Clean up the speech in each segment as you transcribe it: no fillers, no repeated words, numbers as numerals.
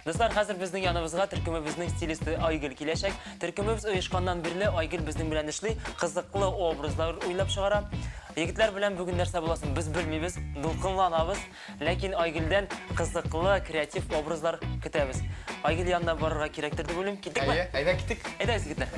Dostlar, hazır bizning yanımızga türkümübüzning stilisti Aygül kileşek. Türkümübüz uyuşkandan birli Aygül bizning bilen işli kızıklı obrazlar uylap çıgara. Yigitler bilen bugün derse bulasın biz bilmeybiz, dulkınlanabız. Lakin Aygül'den kızıklı, kreatif obrazlar kütəbiz. Aygül yanına barırga kerektirdi bölüm. Gittik mi? Ayda gittik. Ederiz yigitler.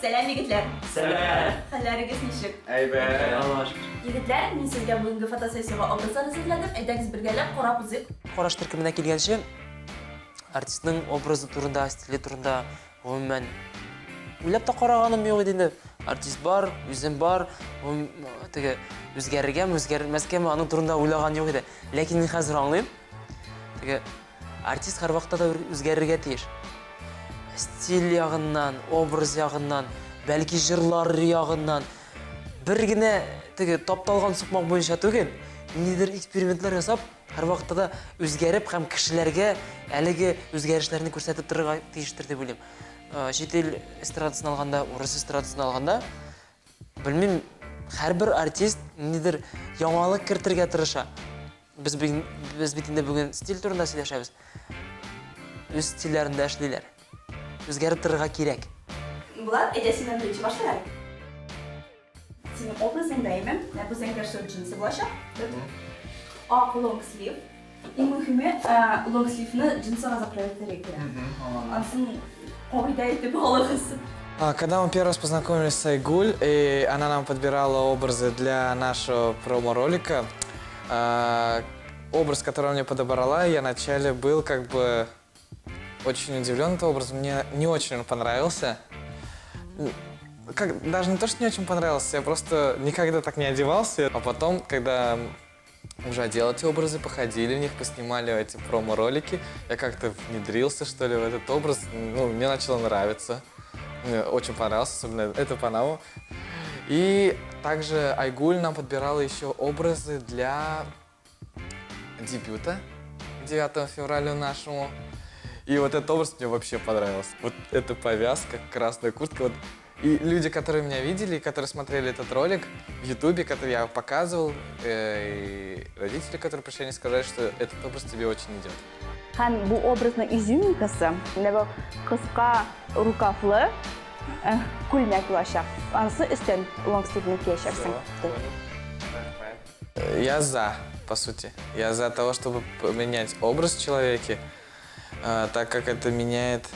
Selam yigitler. Selam. Hallarınız nişik? Aybe. Yigitler, men sizga bugungi fotosessiyaga obrazlar izladim. Aydangiz birgalab qarab uzib. Qarash türkümüne kelgenişi artistning obrazi turunda, stili turunda umuman uylab da qaraganim yo'q edi. Artist bar, yüzüm bar, tege o'zgargan, o'zgarmasganmi, aning turunda o'ylagan yo'q edi. Lekin men hozir anglayman. Tege artist har vaqtda da o'zgarishga tegish. Stil yağından, obraz yağından, belki jırlar yağından birgine tege taptalgan sıkmak boyunca tögen nidir eksperimentler yasap her vaqtda da özgərib hem kişilerge әлеге özgərişlerini көрсәтеп торырга тиештер дип уйлыйм. Chet el эстрадасын алганда, урыс эстрадасын алганда, bilmem her bir artist nidir яңалык кертергә тырыша. Biz bit инде бүген стиль турында сөйләшәбез. Үз стильләрендә эшлиләр. Үзгәреп торырга кирәк. Bular edesinden birinci başlayalım. Senin obrazındayım. Bu senin karşı cinsi bulaşak. A long sleeve. En mühimi long sleeve'ni cinsine zapravить gerekiyor. Aslında Covid etip olağısın. Когда мы первый раз познакомились с Айгуль, и она нам подбирала образы для нашего промо-ролика, образ, который она мне подобрала, я вначале был как бы очень удивлен этим образом. Мне не очень он понравился. Даже не то, что не очень понравился, я просто никогда так не одевался. А потом, когда уже одел эти образы, походили в них, поснимали эти промо-ролики, я как-то внедрился, что ли, в этот образ. Ну, мне начало нравиться. Мне очень понравился, особенно это Панама. И также Айгуль нам подбирала еще образы для дебюта 9 февраля нашему. И вот этот образ мне вообще понравился. Вот эта повязка, красная куртка. Вот. И люди, которые меня видели, которые смотрели этот ролик в Ютубе, который я показывал, и родители, которые пришли, они сказали, что этот образ тебе очень идет. Хан bu obrazning izimkasi, bu qisqa rukavli ko'ylak bo'lacak. Anisi üstten long sleeve kiyeceksin. Я за, по сути. Я за того, чтобы поменять образ в человеке, так как это меняет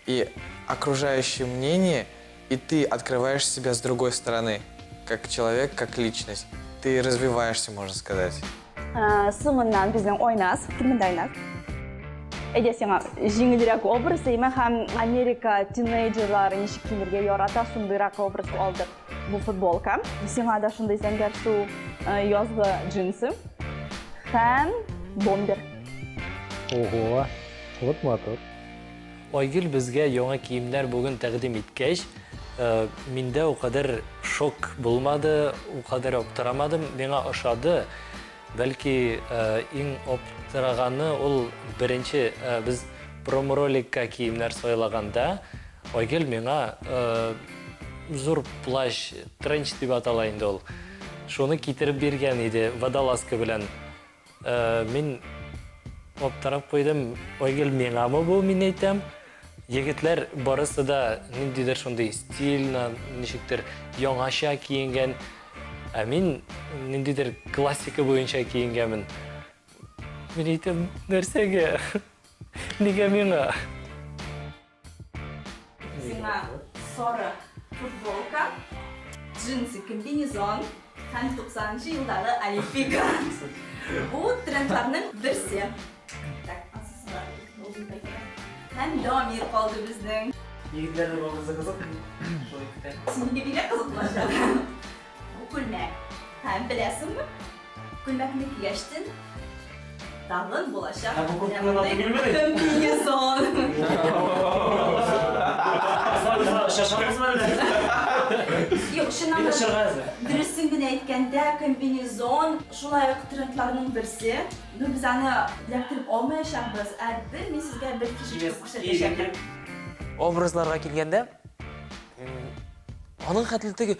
и окружающее мнение, и ты открываешь себя с другой стороны, как человек, как личность. Ты развиваешься, можно сказать. So'ngidan bizning o'ynaz, kimda o'ynaz? Edesine jingilroq obraz deyman, ham Amerika teenagerlari nishik kiyimlarga yorata shundayroq obraz oldi. Bu futbolka. Singada shunday zangarsu yozgi jinsi. Ham bomber. Oho, вот motor. Aygül bizga yangi kiyimlar bugun taqdim etgach, menda o kadar şok bulmadı, o kadar optiramadım, menga oshadi. Belki eng optiragani ol birinchi biz promo rolikka kiyimlar so'ylaganda Aygül menga zo'r plash, trench deb atalaydi ol. Shuni kitirib bergan edi vodolaska bilan. Men optirab qo'ydim. Aygül mengami bu, men aytam. Yigitlar borasi da nindidir shunday stilna, nishikdir yangasha kiyingan. Men nindidir klassika bo'yicha kiyinganman. Men aytam, narsaga? Nega menga? Senga sarı futbolka, jinsi kombinezon, hem 90'cı yılları Olimpika. Bu trendlerinin birisi. Tak, aslında uzun paytada. Hem Damir kaldı bizden. Yigitlerin obrazı kızık. Şimdi bile kızıklaşacak. Bu kulmek. Hem bilesin mi? Kulmekini geçtin. Dağın bulaşak. Ha, bu kulkların adını bilmedin. Kombinezon. Şaşamaz mı öyle? Yok, şundan Bir de da şırgazı. dürüstün güne aytkanda kombinezon şulay trendlarının birisi. Biz ana bilektirip olmayacakbız. Erdi, men sizga bir kişi ko'rsatishim. Obrazlarga kelganda, onun xatligi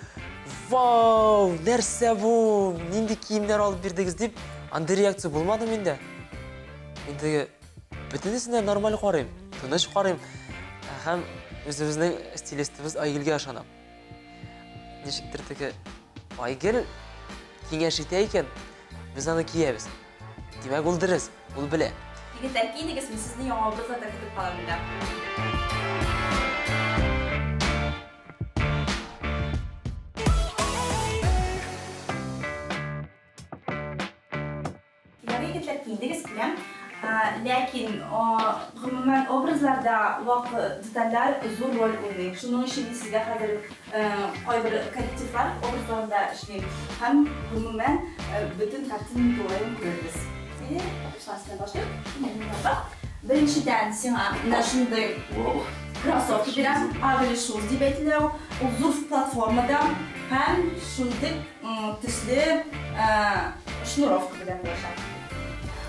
"Vau, narsa bu? Nindi kiyimlar olib berdigiz" deb anda reaksiya bo'lmadi menda. Men butunisidan normal qarayman, tinish qarayman. Ham o'zimizning stilistimiz Aygilga ishonam. Nechikdir Aygil kengashita ekan, biz uni kiyamiz. Demak, ul diriz, ul bila. Yigitlar kiyinigizmi? Sizni yangi obrazlarga kirib qolaman. Yigitlar kiyindingiz bilan, lekin umuman obrazlarda voqea detallar zo'r rol o'ynaydi. Shuning uchun sizga hozir bir kollektivlar obrazlarda ishlaydi. Ham umuman butun kartinani to'g'ri ko'ramiz. Ishlasdan boshlayib, birinchidan sen mana shunday krossovka bilan avvalo shoes deb aytiladi. Uzun platformadan ham shunday tishli shnurovka bilan boshlaydi.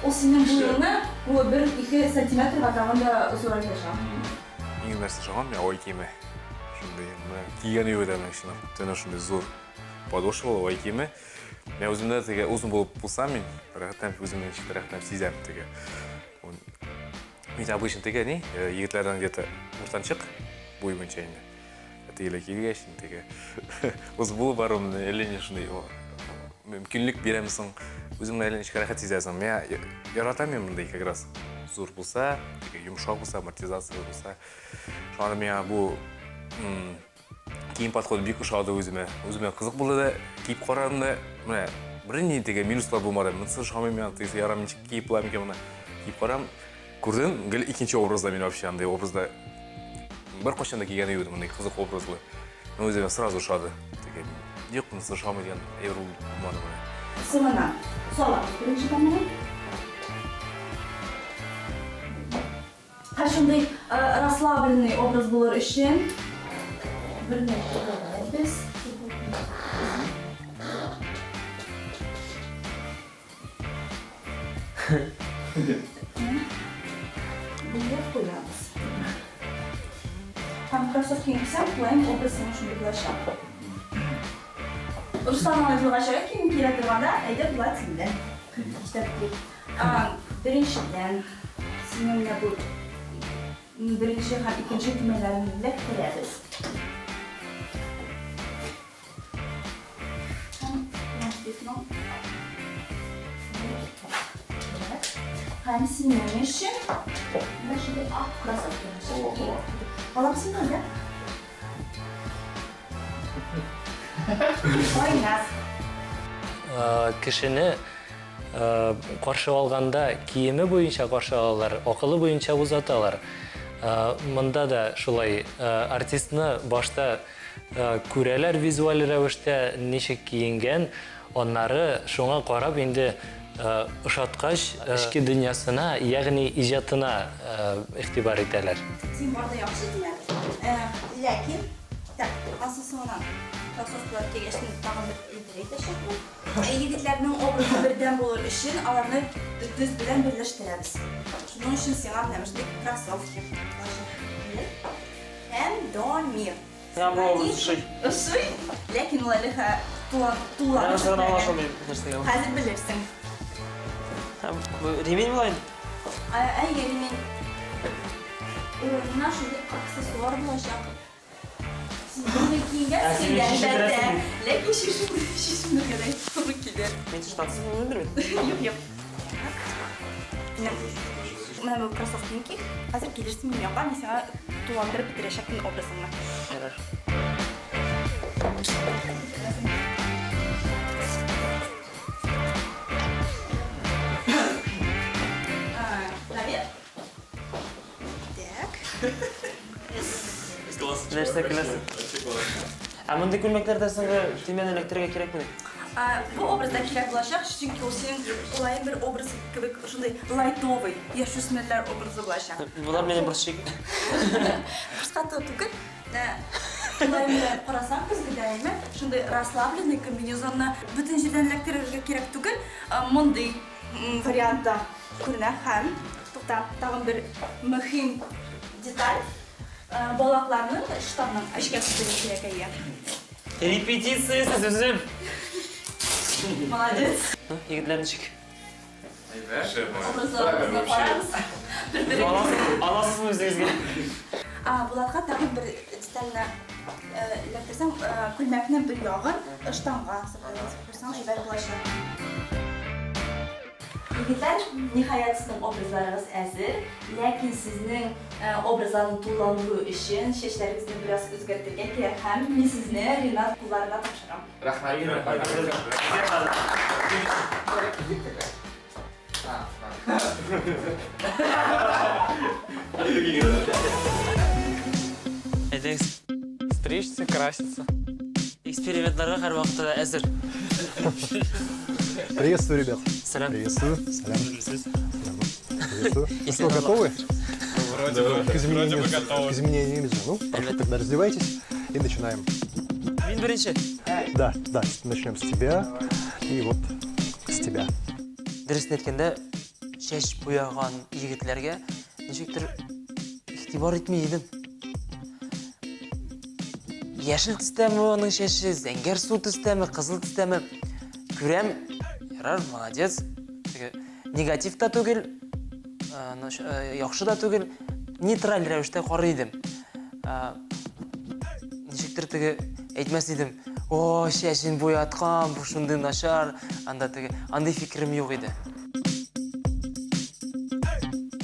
O senin boyunu bu 1-2 santimetr atrofida so'ralashadi. Eng narsa shog'am men oy kiyimi. Shunday kiygan yo'qdan shuni tana shunday zo'r подошва oy kiyimi. Men o'zimda uzun bo'lib bo'lsam, men tarafdan o'zimni ichki tarafdan sezam tega. Men обычно tega ne, yigitlardan где-то o'rtanchiq bo'y bo'yicha endi. Tega kelgach tega. O'zi bo'lib barimni elini shunday mumkinlik beramisan. O'zimni aylanib ichki rahat sezasan. Men yarataman bunday как раз zo'r bo'lsa, yumshoq bo'lsa, amortizatsiya bo'lsa. Shuni men bu kiyim podxodi bek ushadi o'zimga qiziq bo'ladi. Kiyib qo'ramda, mana birinchi minuslar bo'lmadi. Mensa shuni men yaraminchi kiyib qo'yam ekan buni. Kiyib qo'ram, ko'rdim, gil ikkinchi obrazda men вообще bunday obrazda bir qachonda kiygan edim bunday qiziq obrazlar. Men o'zimga сразу ushadi. Yo'q, mensa shuni degan evro bo'lmadi. Sımına sola birinci kamera. Ha shunday расслабленный obraz bo'lar uchun bir nechta biz bunga qo'yamiz. Ham krossovka kiysam, qo'yam obrazini shunday qilashadi. Ruslan Aygül'e kim kirayotganda ayda bulatindi. Birinchidan sinimda bu birinchi ham ikkinchi tugmalarni bilib qo'yamiz. Ham sinimi uchun mana shunday krossovka. Olam sinadi. Oynaz. Kishini qarshi olganda kiyimi bo'yicha qarshi oladilar, aqli bo'yicha uzatadilar. Munda da shulay artistni boshda ko'ralar vizual ravishda nechik kiyingan, onlari shunga qarab endi o'shatqach ichki dunyosini, ya'ni ijodini e'tibor etadilar. Sen borda yaxshi dilar. Lekin asosan krossovkalar tegishli tag'in bir ildiraytishadi. Yigitlarning obrazi birdan bo'lar uchun ularni düz bilan birlashtiramiz. Shuning uchun sen anlamishlik krossovka. Hem Damir. Ya bu uşuy. Uşuy. Lekin ularga tuğlar. Ben sana anlaşamayayım narsaga. Hozir bilirsin. Remen bo'laydi. Ay yemin. Mana shunday aksessuar bo'lacaq. Bunu kiyingan albatta. Lekin shishimni kerak. To'g'ri kelar. Men shtatsiz bo'lmaydirmi? Yo'q. Mana bu krossovkaniki. Hozir kelirsin men yoqqa, men sana to'lantirib bitirishim obrazimni. Yarar. Nabil. Нәрсе күләсің? Мұндай күлмәклерді соңғы темен электрге керек мені? Bu obrazda kerak bo'lacak çünkü o senin olayın bir obrazı gibi şunday lightovый, yaşusmeler obrazı bo'lacak. Бұлар менен бұрыс шек. Qisqartib tukun. Olayın bilan qarasam bizga doimiy shunday расслабленный kombinezonni butun yerdan elektrga kerak tukun. Bunday variantda ko'rinadi ham. To'xtab, tag'in bir muhim detal. Bolaqlarning shtabning ishga tushirishi kerak ekan. Репетициясыз өзім. Молодец. Егітлерін шек. Obrazlarımızla pararız. Аласыз өзіңізге. Bulatqa tag'in bir detalni ilaktirsam, kulmakni bir yog'in ishtonga qo'ysam jibar bo'ladi. Yigitlar, nihoyat sizning obrazlaringiz hazır. Lekin sizning obrazlarni to'llantiruv uchun sheshlaringizni biroz o'zgartirgan kerak ham. Men sizni Rinat qo'llariga topshiraman. Әдеңіз, Стричься, краситься. экспериментларға қар вақытта әзір. Приветствую, ребят. Салам. Приветствую. Салям. Приветствую. Ну Если что, это готовы? К готовы. изменениям режима. Ну, тогда раздевайтесь и начинаем. Мен бірінші. Да, начнем с тебя и вот с тебя. Дұрысын еткенде, шеш бояған егітлерге нешектір ихтибар етмей едім. Яшыл түстәме оның шеші, зәңгер су түстәме, қызыл түстәме. Көрем, ярар, молодец. Негатив та түгел, яқшы да түгел, нейтраль рәвіште қоры едім. Нешектір түгі әйтмәс едім. О, шешін боятқан, бұл шынды нашар, андай фикірім жоқ еді.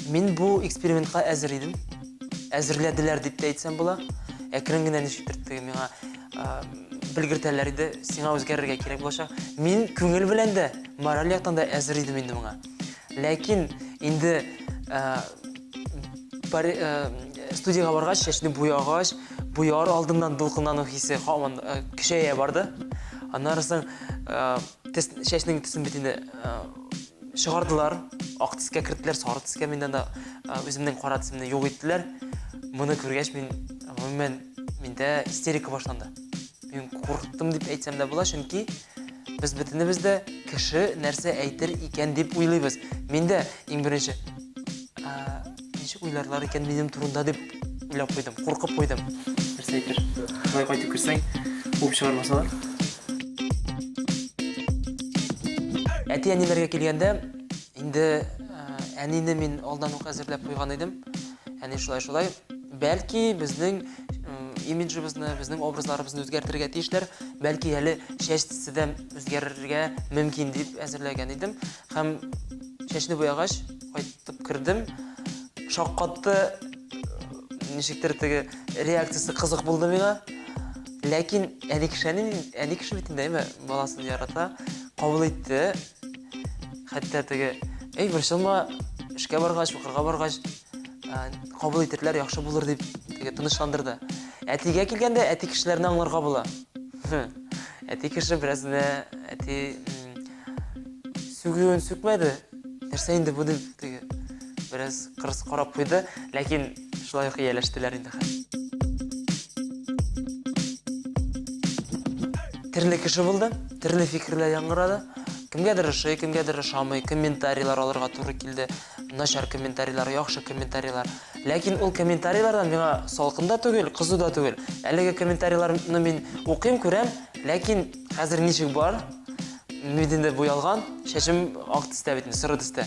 Мен бұл экспериментқа әзір едім. Әзірләділер деп те айтсам бола. Әкірінгінен нешіктірді меңа білгіртәлер еді, сеңа өзгерерге керек болша. Мен көңіл біләнді, мораль яқтан да әзір едім енді мыңа. Ләкин, енді студияға барғаш, шешіні бояғаш, бояғыр алдымдан дұлқыннан өкесі кішәйе барды. Анарысың шешінің түсін бетінде шығардылар, ақ тіске кірттілер, сары тіске менден да өзімнің қара тісімді жоқ еттілер. Мұны көргеш менде истерика башланды. Мен қорқыттым деп айтсам да бола, чөнки біз бітінімізді кіші нәрсе әйтір екен деп ойлайбыз. Менде ең бірінші неше ойларлар екен менің турында деп ойлап қойдым, қорқып қойдым. Нәрсе әйтір, қалай қайтып кірсең, оп шығармасалар. Әти әнелерге келгенде, енді әнені мен алдан оқ әзірлеп қойған едім. Әне шулай-шулай, бәлки біздің имиджімізді, біздің образларымызды өзгертірге тиішлер, бәлки әлі шәштісі де өзгерерге мүмкін деп әзірлеген едім. Хәм шәшіні бояғаш, қайтып кірдім. Шоққатты нешектердегі реакциясы қызық болды меға. Ләкин әне кіші бетінде баласын ярата, қабыл етті. Хәтті бір шылма ішке барғаш, бұқырға барғаш, қабыл етерлер яқшы болыр деп тынышландырды. Әтиге келгенде әти кішілерін аңларға бола. Әти кіші біразына әти сүгіуін сүкмәді. Нәрсе енді бұл деп біраз қырыс қарап қойды, ләкин шылай қияләштілер енді. Түрлі кіші болды, түрлі фикірлер яңырады. Кімгедір шай, кімгедір шамай, комментарийлар алырға туры келді. Нашар комментарийлар, яқшы комментарийлар. Ләкин ол комментарийлардан меңа салқында түгел, қызу да түгел. Әлігі комментарийларны мен оқим көрем, ләкин қазір нешік бар, медінде боялған, шешім ақ түсті бетінде, сыры түсті.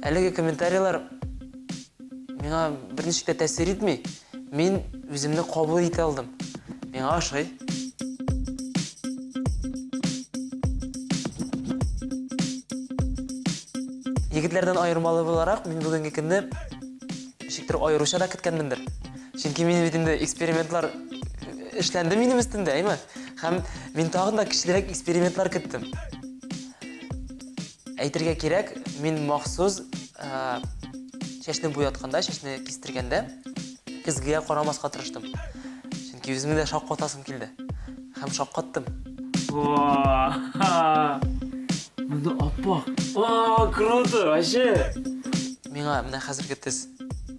Әлігі комментарийлар меңа бірнешікте тәсір етмей, мен өзімді қабыл ете алдым. Меңа ашай. Егітлерден айырмалы боларақ, мен бүгінгі күнді шектір айыруша да күткенміндір. Чөнки менің бетімде экспериментлар ішленді менің үстінде, әйме? Хәм мен тағында кішілерек экспериментлар күттім. Әйтірге керек, мен мақсыз шешіні боятқанда, шешіні кестіргенде, кезгеге қарамасқа тырыштым. Чөнки өзімді де шаққатасым келді. Һәм шаққаттым. Мында аппақ. Круто, вообще. Миңа менә хәзерге тез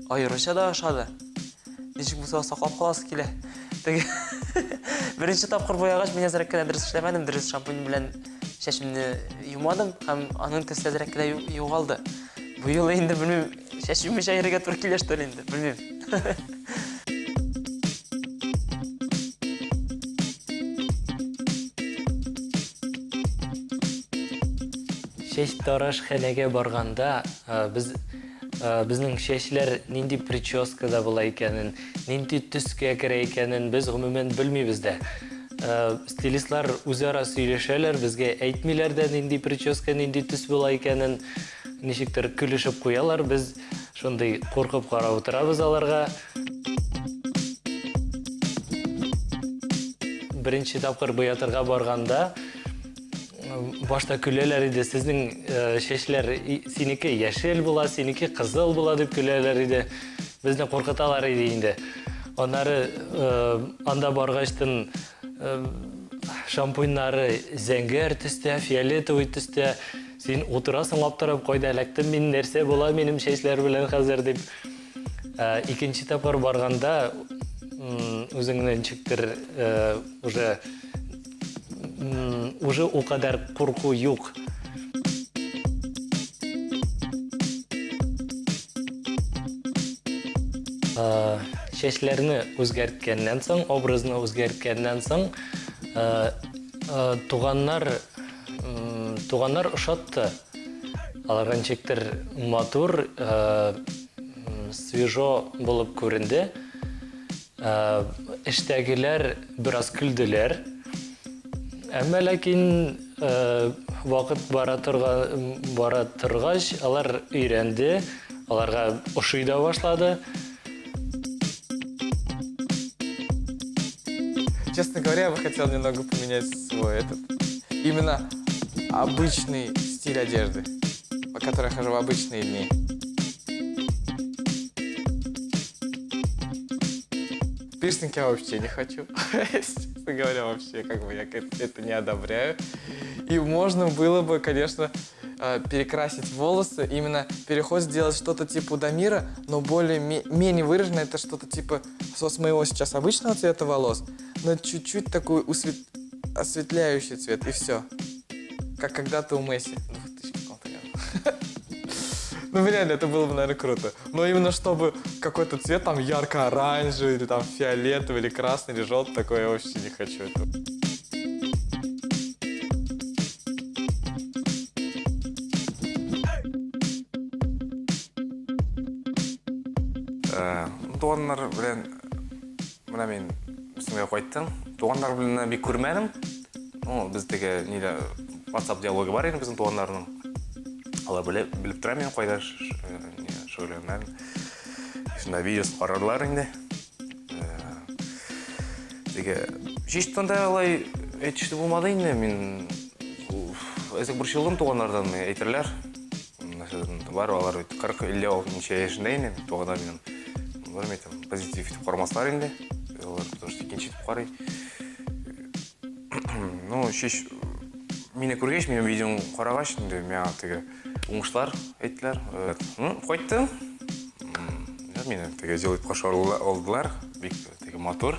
айырыша да ашады. Ничек булса саклап каласы килә. Теге беренче тапкыр боягач мин әзрәк кенә дөрес эшләмәдем, дөрес шампунь белән чәчемне юмадым һәм аның төсе әзрәк кенә югалды. Бу юлы инде белмим, чәчемне чайырга туры килә что ли инде, белмим. Шеш тараш хәнәгә барганда, безнең шешләр нинди прическада була икәнен, нинди төскә керә икәнен без гомумән белмибез дә. Стилистлар үзара сөйләшәләр, безгә әйтмиләр дә нинди прическа, нинди төс була икәнен, ничектер көлешеп куялар. Без шундый куркып карап утырабыз аларга. Беренче тапкыр буятырга барганда башта көләләр иде, сезнең шешләр синеке яшел була, синеке кызыл була дип көләләр иде. Безне куркыталар иде инде. Аннары анда баргачтын шампуньнары зәңгәр төстә, фиолетовый төстә. Син утырасың аптырап, кайда эләктем мин, нәрсә була минем шешләр белән хәзер дип. Икенче тапкыр барганда үзеңнән ничектер уже у кадәр курку юк. Шешләрне үзгәрткәннән соң, образны үзгәрткәннән соң, туганнар ошатты. Аларга ничектер матур, свежо булып күренде. Эштәгеләр бераз көлделәр. Әмма ләкин вакыт бара торгач, алар өйрәнде, аларга ошый да башлады. Честно говоря, я бы хотел немного поменять свой именно обычный стиль одежды, по которой я хожу в обычные дни. Пирсинг я вообще не хочу. Честно говоря, вообще, я это не одобряю. И можно было бы, конечно, перекрасить волосы, именно переход сделать что-то типа Дамира, но менее выражено, это что-то типа с моего сейчас обычного цвета волос, но чуть-чуть такой осветляющий цвет, и все. Как когда-то у Месси. Ну, реально, это было бы, наверное, круто. Но именно чтобы какой-то цвет, там, ярко-оранжевый, или там фиолетовый, или красный, или желтый, такое я вообще не хочу. Туғандар білен, мына мен үстімге қойттым. Туғандар білін бек көрмәдім. Біздегі WhatsApp диалоги бар еді біздің туғандарының. Алар біліп тұрам мен қойда шөйлемәдім. Шында видеосын қарарлар енді. Шештонда алай әйтішті болмады енді. Мен әзік бір шылдым туғандардан әйтірлер. Бар, алар 40-50 яшында енді туғандар менің. Позитив етіп қармасылар енді. Потому что екенші етіп қарай. Мені көргеш, менің видеоң қарағаш, мен оңышлар әйттілер. Қойттым. Мені делать қошар олдылар. Мотор.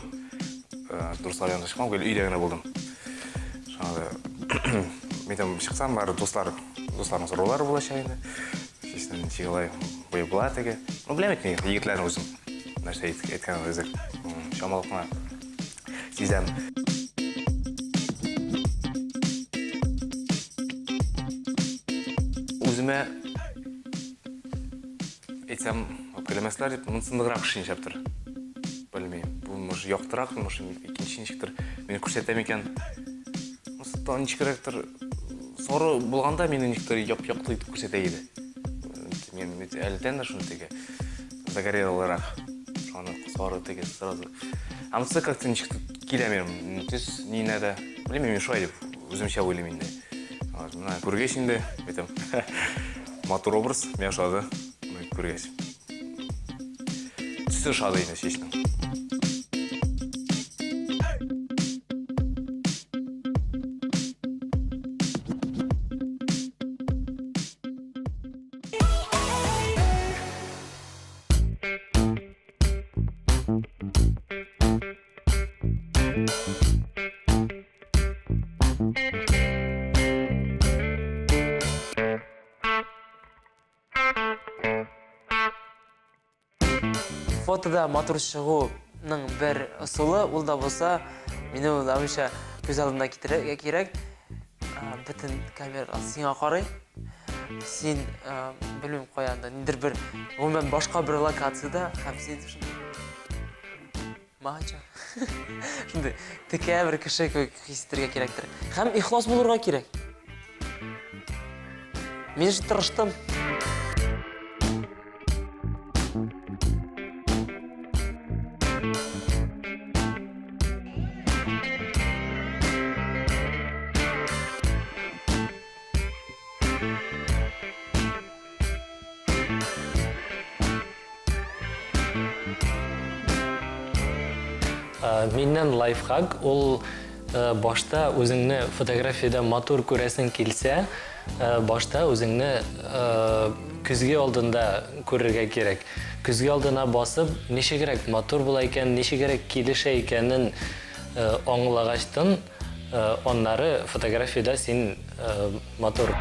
Дұрыстар янда шықмам, үйдегіне болдым. Мен шықсам, бәрі достарының сұрулары бола шайында. Шешінен чиғылай бойы бола теге. Білемет мен, егітлерін өзім. Нәрсе еткен өзі. Шамалықына сезем. Өзіме айтсам, көйлемесілер деп, мұнсындығырақ үшін шаптыр. Білмейм, бұл мұш yoқтырақ, мұш екінші нешіктір. Мені көрсетем екен. Мұсыттан нешкіректір, соры болғанда мені нешіктір yoқтылы етіп көрсете еді. Мен әлітен да шыны теге загорелырақ. Шаны соры теге сразу. Амсы как-то нешіктір келемерім. Түс, не надо. Білмейм, мен шуай деп, өзімше ойлаймын де. Көргеш енді, мотор образ, мен шады, көргеш. чисто шады емес ешкім. Фотода матур шығуның бір ұсылы, ол да болса, мені ойламайша көз алдына керек. Бүтін камера сеңа қарай. Сен білмем қоянда, нендір бір, онымен башқа бір локацияда, һәм сен мағанша. Шындай, тіке бір кіші хистерге керектір. Һәм ихлас болырға керек. Мен үшін тырыштым. Менен лайфхак ол башта өзіңні фотографияда матур көресің келсе, башта өзіңні күзге алдында көрерге керек. Күзге алдына басып, неше керек матур бола екен, неше керек келіше екенін аңлағаштын, онлары фотографияда сен матур.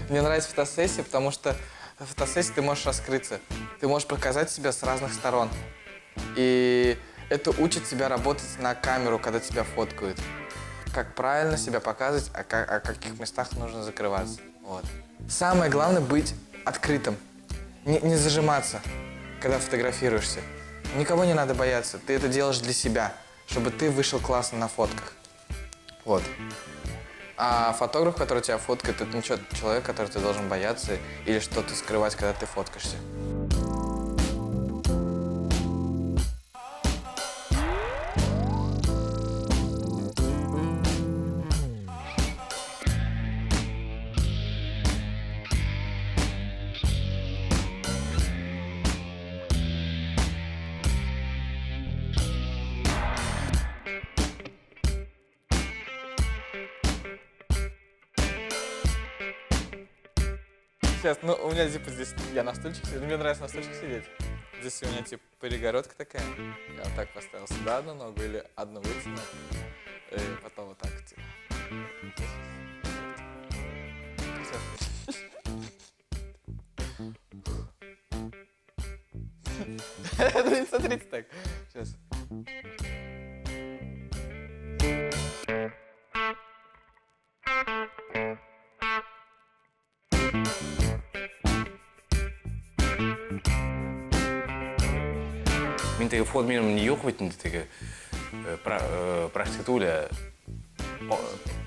Мне нравится фотосессия, потому что в фотосессии ты можешь раскрыться. Ты можешь показать себя с разных сторон. И это учит тебя работать на камеру, когда тебя фоткают. Как правильно себя показывать, о каких местах нужно закрываться. Вот. Самое главное быть открытым. Не зажиматься, когда фотографируешься. Никого не надо бояться. Ты это делаешь для себя, чтобы ты вышел классно на фотках. Вот. А фотограф, который тебя фоткает, это не человек, который ты должен бояться или что-то скрывать, когда ты фоткаешься. Сейчас, ну, у меня типа здесь, я на стульчике сижу, мне нравится на стульчике сидеть. Здесь у меня типа перегородка такая. Я вот так поставил сюда одну ногу или одну вытянул. И потом вот так типа. Ну не смотрите так. Сейчас. Мен теге фото менің не жоқ бетінде теге практика түгілі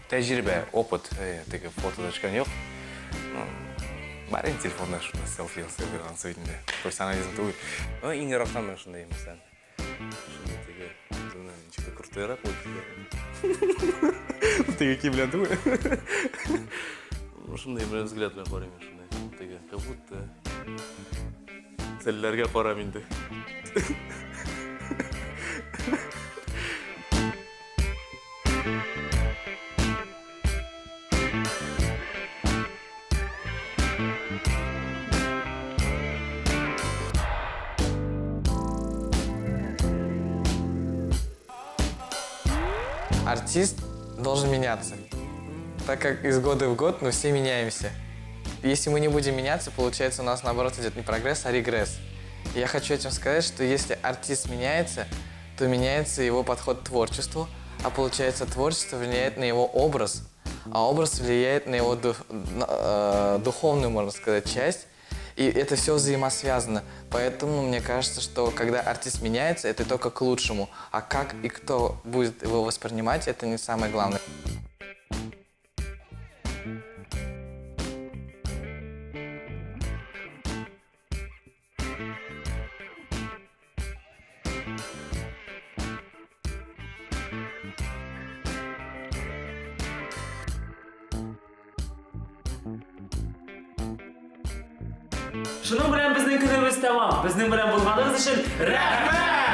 тәжірибе, опыт теге фотода шыққан жоқ. Бар енді телефонда шында селфи алған сөйтінде. Профессионализм түгіл. Ең рақсан мен шындай еместен. Шында теге ничего крутырақ болды. Теге киімлен түгіл. Шындай мен взглядпен қараймын шындай. Теге как будто сәлілерге қарам енді. Артист должен меняться, так как из года в год мы все меняемся. Если мы не будем меняться, получается, у нас наоборот идет не прогресс, а регресс. И я хочу этим сказать, что если артист меняется, то меняется его подход к творчеству, а получается, творчество влияет на его образ, а образ влияет на его духовную, можно сказать, часть. И это все взаимосвязано. Поэтому мне кажется, что когда артист меняется, это только к лучшему. А как и кто будет его воспринимать, это не самое главное. Шуның белән безнең көнебез тәмам. Безнең белән булганыгыз өчен рәхмәт!